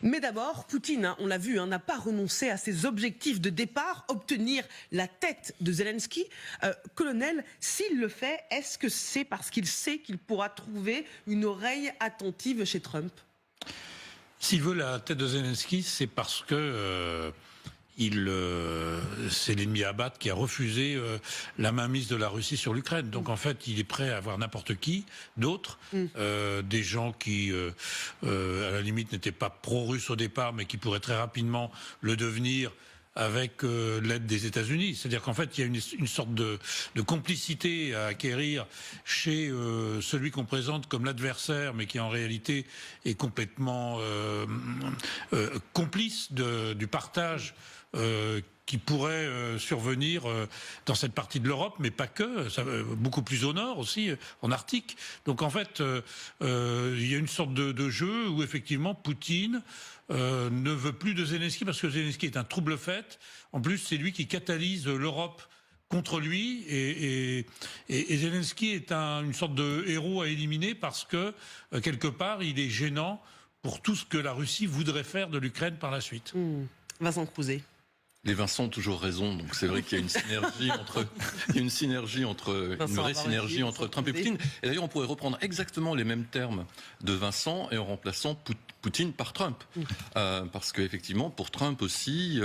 Mais d'abord, Poutine, on l'a vu, n'a pas renoncé à ses objectifs de départ, obtenir la tête de Zelensky. Colonel, s'il le fait, est-ce que c'est parce qu'il sait qu'il pourra trouver une oreille attentive chez Trump? S'il veut la tête de Zelensky, c'est parce que c'est l'ennemi à abattre qui a refusé la mainmise de la Russie sur l'Ukraine. Donc en fait, il est prêt à avoir n'importe qui d'autre, des gens qui, à la limite, n'étaient pas pro-russes au départ, mais qui pourraient très rapidement le devenir avec l'aide des États-Unis. C'est-à-dire qu'en fait, il y a une sorte de complicité à acquérir chez celui qu'on présente comme l'adversaire, mais qui en réalité est complètement complice du partage qui pourrait survenir dans cette partie de l'Europe, mais pas que, beaucoup plus au nord aussi, en Arctique. Donc en fait, il y a une sorte de jeu où effectivement Poutine ne veut plus de Zelensky parce que Zelensky est un trouble-fête. En plus, c'est lui qui catalyse l'Europe contre lui et Zelensky est une sorte de héros à éliminer parce que quelque part, il est gênant pour tout ce que la Russie voudrait faire de l'Ukraine par la suite. Vincent Crouzet. Les Vincent ont toujours raison, donc c'est vrai qu'il y a une synergie entre, une vraie synergie entre Trump et Poutine. Et d'ailleurs, on pourrait reprendre exactement les mêmes termes de Vincent et en remplaçant Poutine par Trump, parce qu'effectivement, pour Trump aussi,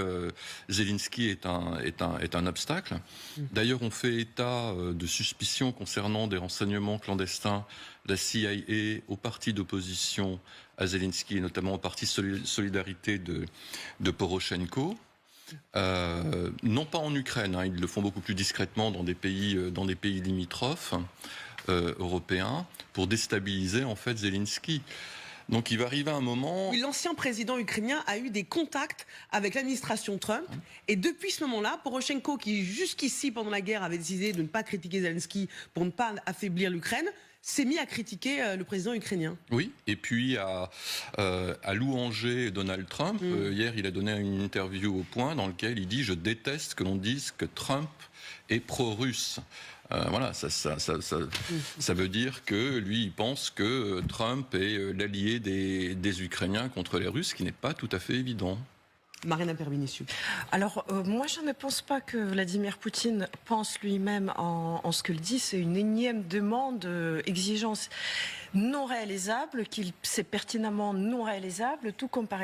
Zelensky est un obstacle. D'ailleurs, on fait état de suspicions concernant des renseignements clandestins de la CIA au parti d'opposition à Zelensky, et notamment au parti Solidarité de Poroshenko. Non pas en Ukraine, ils le font beaucoup plus discrètement dans des pays limitrophes européens pour déstabiliser en fait Zelensky. Donc il va arriver un moment... Oui, l'ancien président ukrainien a eu des contacts avec l'administration Trump et depuis ce moment-là, Poroshenko, qui jusqu'ici pendant la guerre avait décidé de ne pas critiquer Zelensky pour ne pas affaiblir l'Ukraine, s'est mis à critiquer le président ukrainien. Oui, et puis à louanger Donald Trump. Hier, il a donné une interview au Point dans laquelle il dit « Je déteste que l'on dise que Trump est pro-russe ». Voilà, ça veut dire que lui, il pense que Trump est l'allié des Ukrainiens contre les Russes, ce qui n'est pas tout à fait évident. Marina Perbinissiou. Alors, moi, je ne pense pas que Vladimir Poutine pense lui-même en ce qu'il dit. C'est une énième demande, exigence non réalisable, c'est pertinemment non réalisable, tout comme par